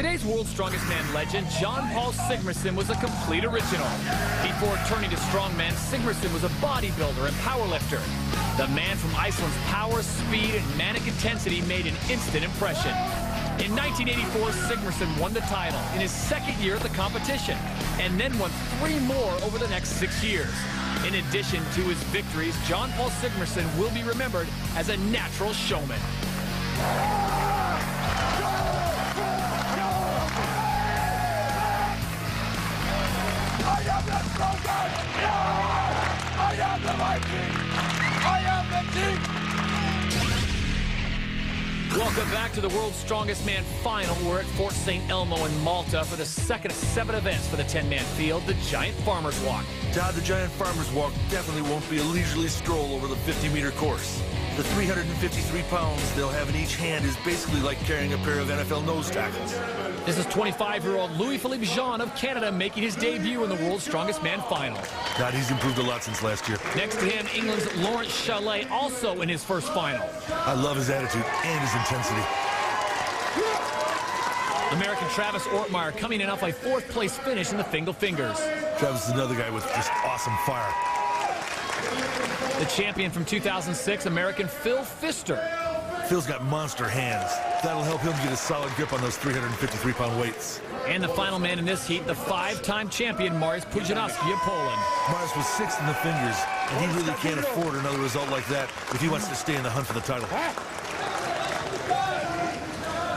Today's World's Strongest Man legend, John Paul Sigmarsson, was a complete original. Before turning to strongman, Sigmarsson was a bodybuilder and powerlifter. The man from Iceland's power, speed, and manic intensity made an instant impression. In 1984, Sigmarsson won the title in his second year at the competition, and then won 3 more over the next 6 years. In addition to his victories, John Paul Sigmarsson will be remembered as a natural showman. I am the strongest! I am the Viking! I am the king! Welcome back to the World's Strongest Man final. We're at Fort St. Elmo in Malta for the second of 7 events for the 10-man field, the Giant Farmer's Walk. Todd, the Giant Farmer's Walk definitely won't be a leisurely stroll over the 50-meter course. The 353 pounds they'll have in each hand is basically like carrying a pair of NFL nose tackles. This is 25-year-old Louis-Philippe Jean of Canada making his debut in the World's Strongest Man final. God, he's improved a lot since last year. Next to him, England's Lawrence Shallay, also in his first final. I love his attitude and his intensity. American Travis Ortmeyer coming in off a 4th-place finish in the Fingal Fingers. Travis is another guy with just awesome fire. The champion from 2006, American Phil Pfister. Phil's got monster hands. That'll help him get a solid grip on those 353-pound weights. And the final man in this heat, the 5-time champion, Mariusz Pudzianowski of Poland. Mariusz was 6th in the fingers, and he really can't afford another result like that if he wants to stay in the hunt for the title.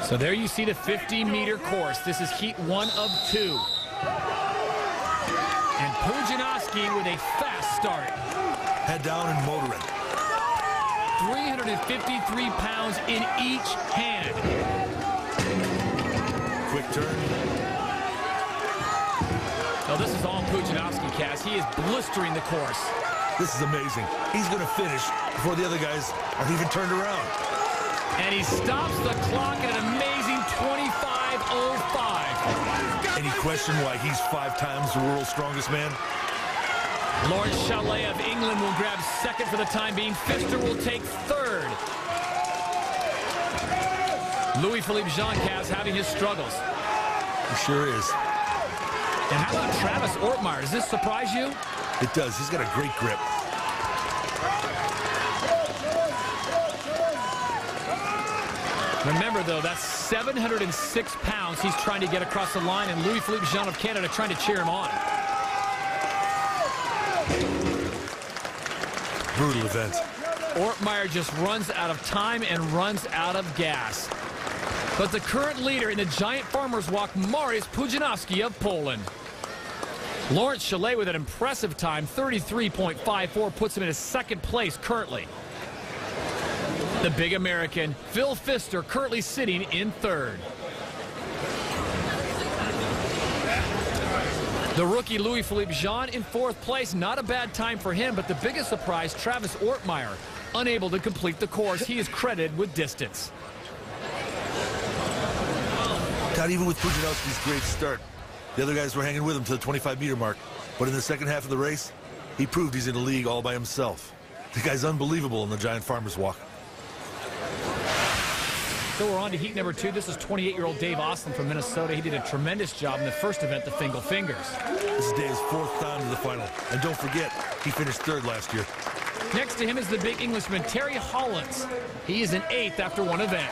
So there you see the 50-meter course. This is heat 1 of 2. And Pudzianowski with a fast start. Head down and motoring. 353 pounds in each hand. Quick turn. Now this is all Pudzianowski, Cass. He is blistering the course. This is amazing. He's going to finish before the other guys are even turned around. And he stops the clock at an amazing 25:05. Any question why he's 5 times the world's strongest man? Lawrence Shallay of England will grab 2nd for the time being. Pfister will take 3rd. Louis-Philippe Jean, Cass, having his struggles. He sure is. And how about Travis Ortmeyer? Does this surprise you? It does. He's got a great grip. Remember, though, that's 706 pounds he's trying to get across the line, and Louis-Philippe Jean of Canada trying to cheer him on. Brutal event. Ortmeyer just runs out of time and runs out of gas. But the current leader in the Giant Farmer's Walk, Mariusz Pudzianowski of Poland. Lawrence Shallay with an impressive time, 33.54, puts him in his 2nd place currently. The big American, Phil Pfister, currently sitting in 3rd. The rookie Louis-Philippe Jean in 4th place. Not a bad time for him, but the biggest surprise, Travis Ortmeyer, unable to complete the course. He is credited with distance. Not even with Pudzianowski's great start. The other guys were hanging with him to the 25-meter mark. But in the second half of the race, he proved he's in a league all by himself. The guy's unbelievable in the Giant Farmer's Walk. So we're on to heat number 2. This is 28-year-old Dave Ostlund from Minnesota. He did a tremendous job in the first event, the Fingal Fingers. This is Dave's 4th time to the final. And don't forget, he finished 3rd last year. Next to him is the big Englishman, Terry Hollands. He is in 8th after 1 event.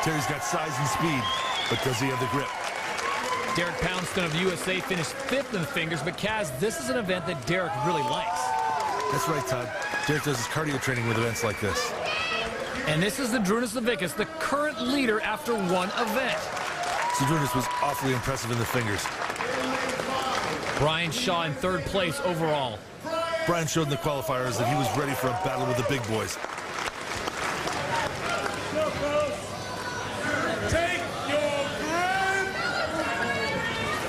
Terry's got size and speed, but does he have the grip? Derek Poundstone of USA finished 5th in the Fingers, but Kaz, this is an event that Derek really likes. That's right, Todd. Derek does his cardio training with events like this. And this is Zydrunas Savickas, the current leader after 1 event. Zydrunas was awfully impressive in the Fingers. Brian Shaw in 3rd place overall. Brian showed in the qualifiers that he was ready for a battle with the big boys. Take your breath!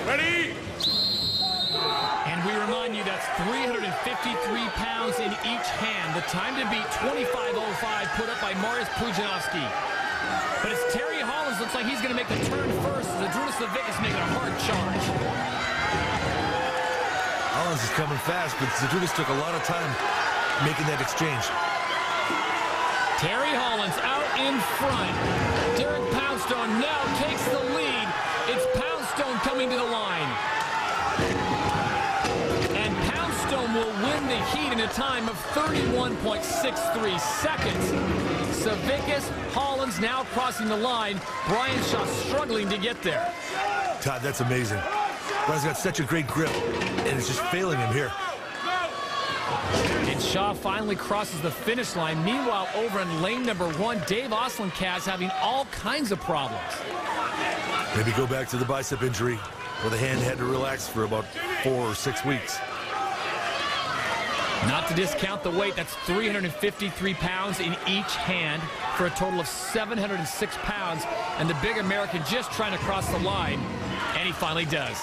Ready? And we remind you that's 353 pounds in each hand. The time to beat 25:05 put up by Mariusz Pudzianowski. But it's Terry Hollands. Looks like he's going to make the turn first. Zydrunas Savickas making a hard charge. Hollands is coming fast, but Zydrunas took a lot of time making that exchange. Terry Hollands out in front. Derek Poundstone now takes the lead It's Poundstone coming to the line. And Poundstone will win the heat in a time of 31.63 seconds. Savickas, Hollins now crossing the line. Brian Shaw struggling to get there. Todd, that's amazing. Brian's got such a great grip, and it's just failing him here. And Shaw finally crosses the finish line. Meanwhile, over in lane number 1, Dave Osland-Kaz having all kinds of problems. Maybe go back to the bicep injury, where the hand had to relax for about 4 or 6 weeks. Not to discount the weight, that's 353 pounds in each hand for a total of 706 pounds. And the big American just trying to cross the line, and he finally does.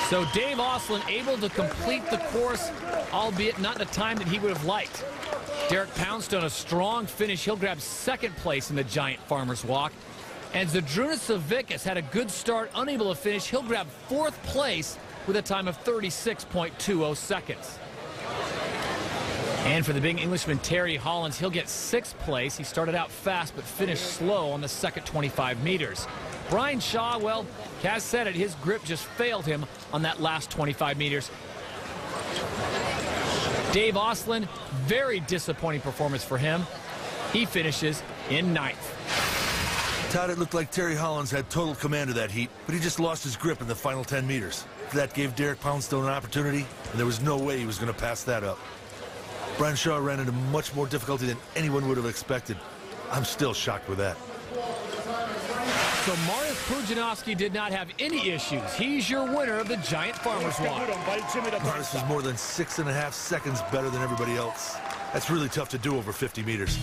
So Dave Osland able to complete the course, albeit not in the time that he would have liked. Derek Poundstone, a strong finish. He'll grab second place in the Giant Farmers Walk. And Zydrunas Savickas had a good start, unable to finish. He'll grab fourth place with a time of 36.20 seconds. And for the big Englishman, Terry Hollins, he'll get sixth place. He started out fast but finished slow on the second 25 meters. Brian Shaw, well, Kaz said it, his grip just failed him on that last 25 meters. Dave Osland, very disappointing performance for him. He finishes in ninth. Todd, it looked like Terry Hollins had total command of that heat, but he just lost his grip in the final 10 meters. That gave Derek Poundstone an opportunity, and there was no way he was going to pass that up. Brian Shaw ran into much more difficulty than anyone would have expected. I'm still shocked with that. So Marius Pudzianowski did not have any issues. He's your winner of the Giant Farmers Walk. Marius is more than 6.5 seconds better than everybody else. That's really tough to do over 50 meters.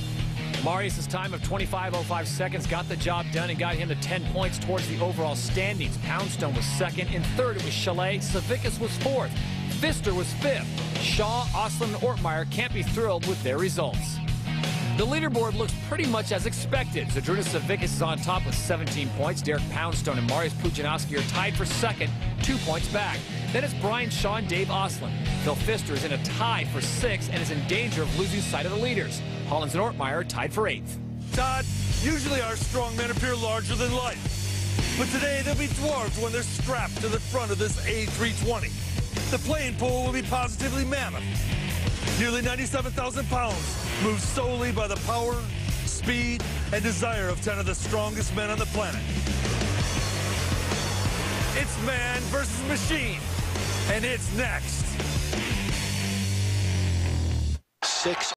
Marius' time of 25.05 seconds got the job done and got him to 10 points towards the overall standings. Poundstone was second. In third, it was Chalet. Savickas was fourth. Pfister was fifth. Shaw, Osland, and Ortmeyer can't be thrilled with their results. The leaderboard looks pretty much as expected. Zydrunas Savickas is on top with 17 points. Derek Poundstone and Marius Pudzianowski are tied for second, 2 points back. Then it's Brian Shaw and Dave Osland. Phil Pfister is in a tie for sixth and is in danger of losing sight of the leaders. Hollins and Ortmeyer are tied for eighth. Todd, usually our strongmen appear larger than life. But today they'll be dwarfed when they're strapped to the front of this A320. The playing pool will be positively mammoth. Nearly 97,000 pounds, moved solely by the power, speed, and desire of 10 of the strongest men on the planet. It's man versus machine, and it's next. 6